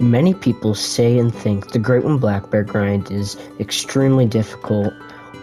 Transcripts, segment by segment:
Many people say and think the Great One Black Bear grind is extremely difficult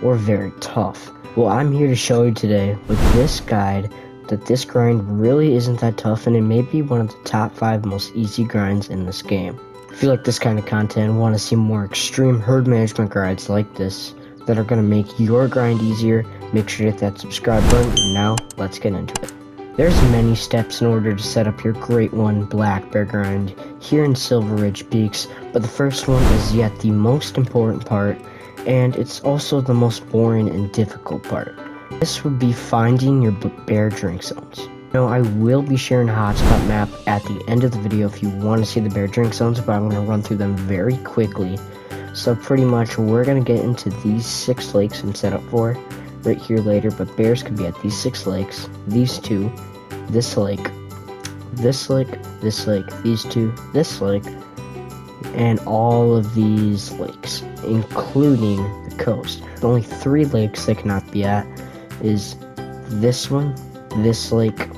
or very tough. Well, I'm here to show you today with this guide that this grind really isn't that tough, and it may be one of the top 5 most easy grinds in this game. If you like this kind of content and want to see more extreme herd management grinds like this that are going to make your grind easier, make sure to hit that subscribe button, and now let's get into it. There's many steps in order to set up your Great One Black Bear grind here in Silver Ridge Peaks, but the first one is yet the most important part, and it's also the most boring and difficult part. This would be finding your bear drink zones. Now, I will be sharing a hotspot map at the end of the video if you want to see the bear drink zones, but I'm going to run through them very quickly. So pretty much we're going to get into these 6 lakes I'm set up for right here later, but bears could be at these 6 lakes, these 2, this lake, this lake, this lake, these 2, this lake, and all of these lakes, including the coast. The only 3 lakes they cannot be at is this one, this lake,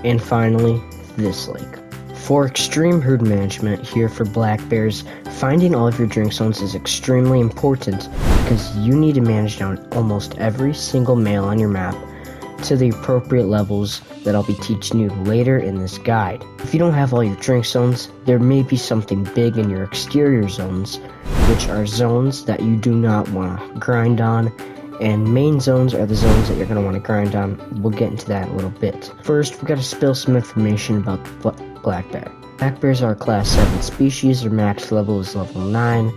and finally this lake. For extreme herd management here for black bears, finding all of your drink zones is extremely important because you need to manage down almost every single male on your map to the appropriate levels that I'll be teaching you later in this guide. If you don't have all your drink zones, there may be something big in your exterior zones, which are zones that you do not want to grind on, and main zones are the zones that you're going to want to grind on. We'll get into that in a little bit. First, we've got to spill some information about the black bear. Black bears are a class 7 species. Their max level is level 9.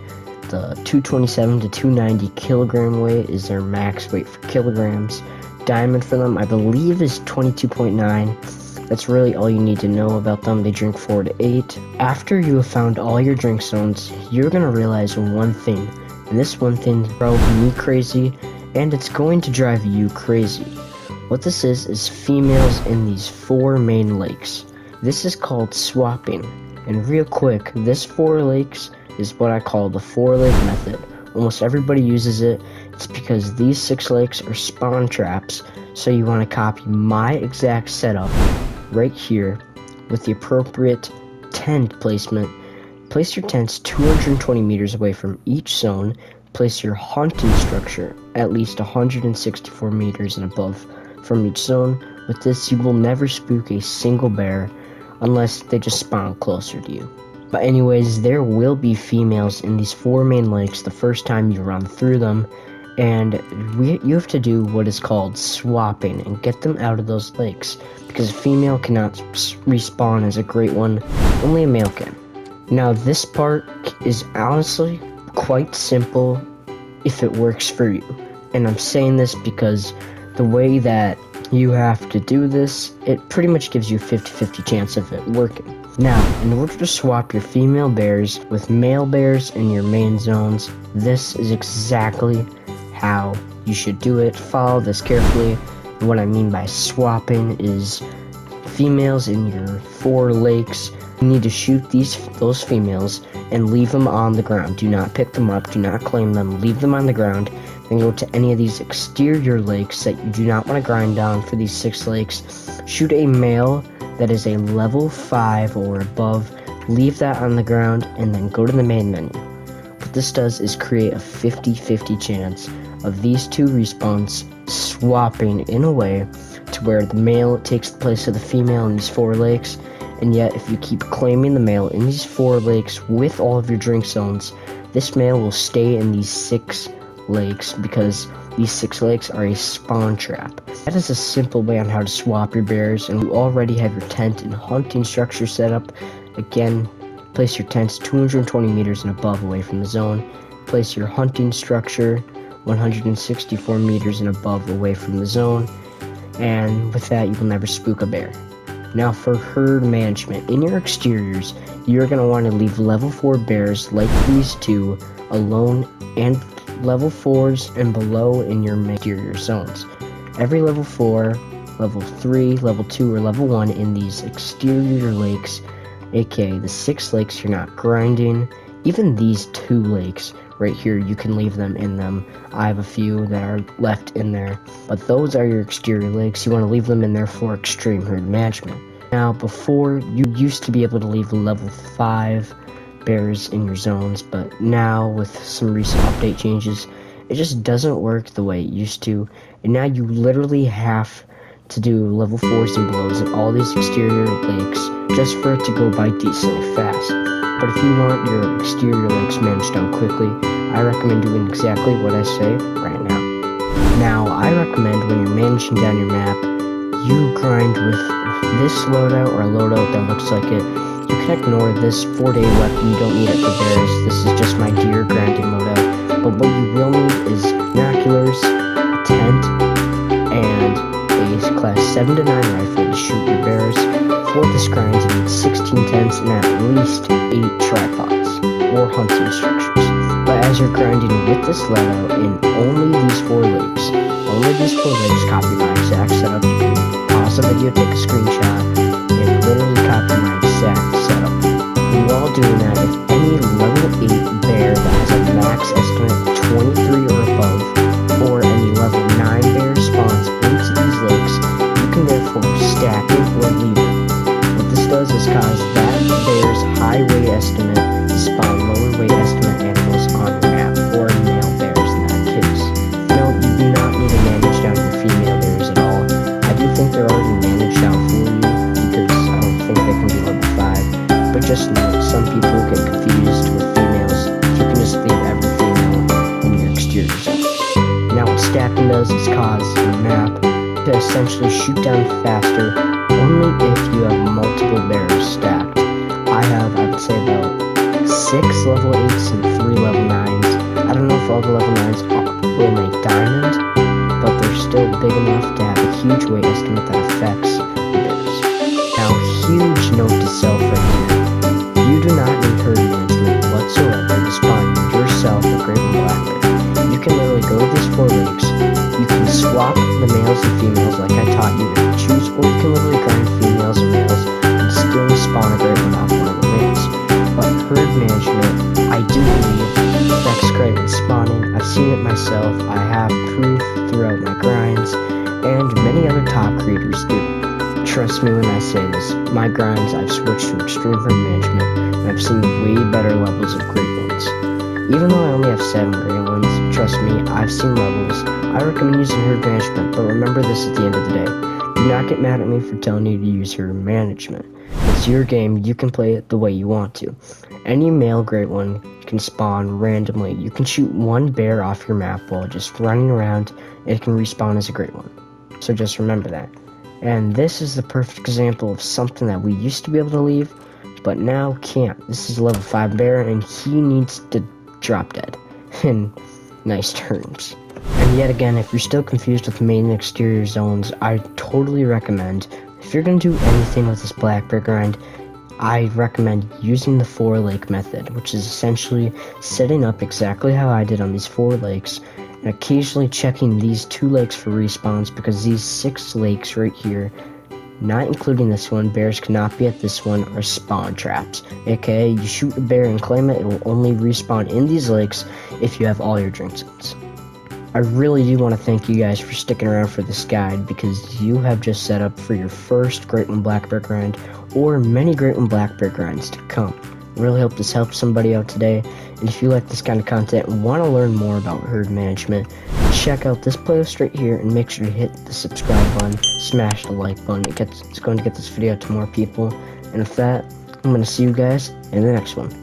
The 227 to 290 kilogram weight is their max weight for kilograms. Diamond for them, I believe, is 22.9. That's really all you need to know about them. They drink 4 to 8. After you have found all your drink zones, you're going to realize one thing, and this one thing drove me crazy, and it's going to drive you crazy. What this is females in these 4 main lakes. This is called swapping, and real quick, this 4 lakes is what I call the 4-lake method. Almost everybody uses it. It's because these 6 lakes are spawn traps, so you want to copy my exact setup right here with the appropriate tent placement. Place your tents 220 meters away from each zone. Place your hunting structure at least 164 meters and above from each zone. With this, you will never spook a single bear unless they just spawn closer to you. But anyways, there will be females in these 4 main lakes the first time you run through them, and you have to do what is called swapping and get them out of those lakes, because a female cannot respawn as a great one, only a male can. Now, this part is honestly quite simple if it works for you, and I'm saying this because the way that you have to do this, it pretty much gives you a 50-50 chance of it working. Now, in order to swap your female bears with male bears in your main zones, this is exactly how you should do it. Follow this carefully. And what I mean by swapping is females in your 4 lakes. You need to shoot those females and leave them on the ground. Do not pick them up, do not claim them, leave them on the ground. Then go to any of these exterior lakes that you do not want to grind on for these 6 lakes. Shoot a male that is a level 5 or above, leave that on the ground, and then go to the main menu. What this does is create a 50-50 chance of these 2 respawns swapping in a way to where the male takes the place of the female in these 4 lakes, and yet if you keep claiming the male in these 4 lakes with all of your drink zones, this male will stay in these 6 lakes because these 6 lakes are a spawn trap. That is a simple way on how to swap your bears, and you already have your tent and hunting structure set up. Again, place your tents 220 meters and above away from the zone. Place your hunting structure 164 meters and above away from the zone, and with that you will never spook a bear. Now for herd management, in your exteriors, you're going to want to leave level 4 bears like these 2 alone, and level 4s and below in your exterior zones. Every level 4, level 3, level 2, or level 1 in these exterior lakes, aka the 6 lakes you're not grinding, even these 2 lakes right here, you can leave them in them. I have a few that are left in there, but those are your exterior lakes. You want to leave them in there for extreme herd management. Now, before, you used to be able to leave level 5 bears in your zones, but now with some recent update changes, it just doesn't work the way it used to, and now you literally have to do level 4s and belows in all these exterior lakes just for it to go by decently fast. But if you want your exterior lakes managed out quickly, I recommend doing exactly what I say right now. Now, I recommend when you're managing down your map, you grind with this loadout or a loadout that looks like it. You can ignore this 4-day weapon, you don't need it for bears. This is just my deer grinding loadout. But what you will need is binoculars, a tent, and a class 7 to 9 rifle to shoot your bears. For this grind, you need 16 tents and at least 8 tripods or hunting structures. But as you're grinding with this loadout in only these 4 lakes, copy my exact setup. You can pause the video, take a screenshot, and literally copy my exact setup. And while doing that, if any level 8 bear that has a max estimate of 23 or above, or any level 9 bear spawns into these lakes, you can therefore stack it or leave it. What this does is cause that bear's high weight estimate to spawn lower weight estimate animals on your map, or male bears in that case. No, you do not need to manage down your female bears at all. I do think they're already managed out for you, because I don't think they can be level 5. But just note, some people get confused with females. You can just leave every female in your exterior zones. Now what stacking does is cause your map to essentially shoot down faster only if you have multiple bears stacked. I would say about 6 level 8s and 3 level 9s. I don't know if all the level 9s will make diamond, but they're still big enough to have a huge weight estimate that affects bears. Now, huge note to self right here. You do not need herd management whatsoever to spawn yourself a great one black bear. You can literally go to these 4 lakes, you can swap the males and females like I taught you to choose, or you can literally grind females and males and still spawn a great one off one of the lakes. But herd management, I do believe, affects great one spawning. I've seen it myself, I have proof throughout my grinds, and many other top creators do. Trust me when I say this, my grinds I've switched to extreme herd management, and I've seen way better levels of great ones. Even though I only have 7 great ones, trust me, I've seen levels. I recommend using herd management, but remember this at the end of the day. Do not get mad at me for telling you to use herd management. It's your game, you can play it the way you want to. Any male great one can spawn randomly. You can shoot one bear off your map while just running around, and it can respawn as a great one. So just remember that. And this is the perfect example of something that we used to be able to leave, but now can't. This is a level 5 bear, and he needs to drop dead. In nice terms. And yet again, if you're still confused with main and exterior zones, I totally recommend, if you're going to do anything with this black bear grind, I recommend using the 4 lake method, which is essentially setting up exactly how I did on these 4 lakes, and occasionally checking these 2 lakes for respawns, because these 6 lakes right here, not including this one, bears cannot be at this one, are spawn traps. AKA, you shoot a bear and claim it, it will only respawn in these lakes if you have all your drink zones. I really do want to thank you guys for sticking around for this guide, because you have just set up for your first Great One Black Bear grind, or many Great One Black Bear grinds to come. I really hope this helps somebody out today, and if you like this kind of content and want to learn more about herd management, check out this playlist right here, and make sure to hit the subscribe button, smash the like button. It's going to get this video to more people, and with that, I'm going to see you guys in the next one.